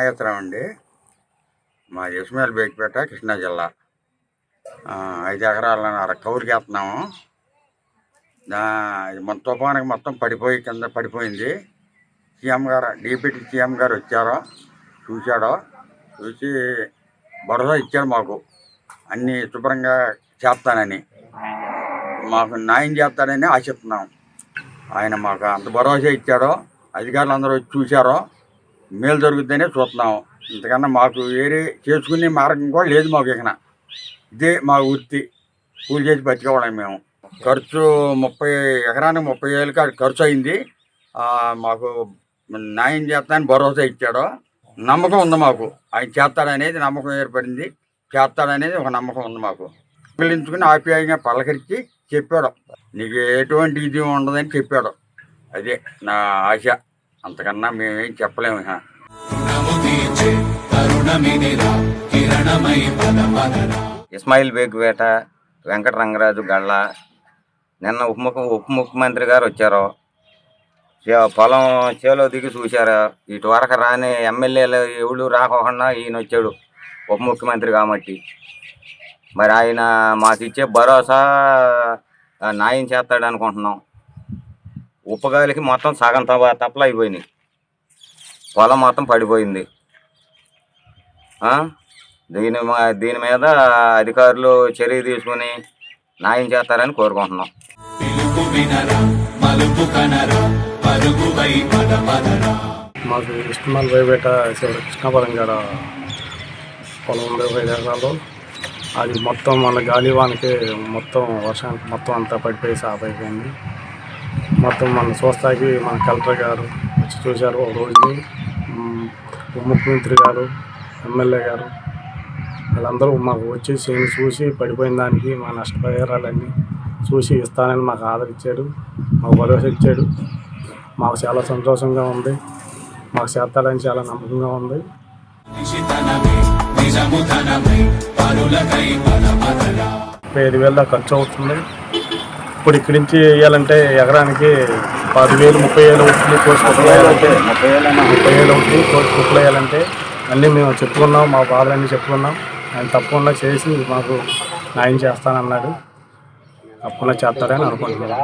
నాగేశ్వరరావు అండి. మా ఇస్మాయిల్ బేక్పేట, కృష్ణా జిల్లా. 5 ఎకరాలన్నర కౌలుకి వేస్తున్నాము. మన తుఫానికి మొత్తం కింద పడిపోయింది. సీఎం గారు, డిప్యూటీ సీఎం గారు వచ్చారో చూసి భరోసా ఇచ్చారు మాకు, అన్నీ శుభ్రంగా చేస్తానని, మాకు న్యాయం చేస్తాడని ఆశిస్తున్నాం. ఆయన మాకు అంత భరోసా ఇచ్చాడో, అధికారులు అందరూ వచ్చి చూశారో మేలు జరుగుతుందనే చూస్తున్నాం. ఇంతకన్నా మాకు వేరే చేసుకునే మార్గం కూడా లేదు. మాకు ఇదే మా వృత్తి, కూలి చేసి బతికేవాళ్ళం మేము. ఖర్చు ఎకరానికి 30,000 ఖర్చు అయింది. మాకు న్యాయం చేస్తానని భరోసా ఇచ్చాడో, నమ్మకం ఉంది మాకు. ఆయన చేస్తాడనేది నమ్మకం ఏర్పడింది. చేస్తాడనేది ఒక నమ్మకం ఉంది మాకు. పిలించుకుని ఆప్యాయంగా పలకరించి చెప్పాడు, నీకు ఎటువంటి ఇది ఉండదని చెప్పాడు. అదే నా ఆశ, అంతకన్నా మేమేం చెప్పలేము. ఇస్మాయిల్ బేక్పేట, వెంకట రంగరాజు గళ్ళ. నిన్న ఉప ముఖ్యమంత్రి గారు వచ్చారు, పొలం చేలో దిగి చూశారు. ఇటు వరకు రాని ఎమ్మెల్యేలు ఎవరు రాకోకుండా ఈయన వచ్చాడు, ఉప ముఖ్యమంత్రి కాబట్టి. మరి ఆయన మాకు ఇచ్చే భరోసా న్యాయం చేస్తాడు అనుకుంటున్నాం. ఉప్పగాలికి మొత్తం సగం తప్పలు అయిపోయినాయి, పొలం మొత్తం పడిపోయింది. దీని మీద అధికారులు చర్య తీసుకుని న్యాయం చేస్తారని కోరుకుంటున్నాం. మాకు ఇస్మాయిల్ బేక్పేట కృష్ణాపురం కాడ పొలం ఉంది, 5 ఎకరాలు. అది మొత్తం మన గాలివానికి మొత్తం వర్షానికి మొత్తం అంతా పడిపోయి సాఫ్ అయిపోయింది. మొత్తం మన చూస్తాకి మన కలెక్టర్ గారు వచ్చి చూశారు ఒక రోజుని. ఉప ముఖ్యమంత్రి గారు, ఎమ్మెల్యే గారు వీళ్ళందరూ మాకు వచ్చి చూసి పడిపోయిన దానికి మా నష్టపరిహారాలన్నీ చూసి ఇస్తానని మాకు ఆర్డర్ ఇచ్చాడు, మాకు భరోసా ఇచ్చాడు. మాకు చాలా సంతోషంగా ఉంది, మాకు చేస్తాడని చాలా నమ్మకంగా ఉంది. 35,000 దాకా ఖర్చు అవుతుంది. ఇప్పుడు ఇక్కడి నుంచి వేయాలంటే ఎకరానికి 10,000, 30,000 అవుతుంది. కోసి కుప్పలు వేయాలంటే 30,000 అవుతుంది. కోసి కుప్పలు వేయాలంటే అన్నీ మేము చెప్పుకున్నాం, మా బాధలన్నీ చెప్పుకున్నాం. ఆయన తప్పకుండా చేసి మాకు న్యాయం చేస్తానన్నాడు, తప్పకుండా చేస్తారని అనుకుంటున్నాను.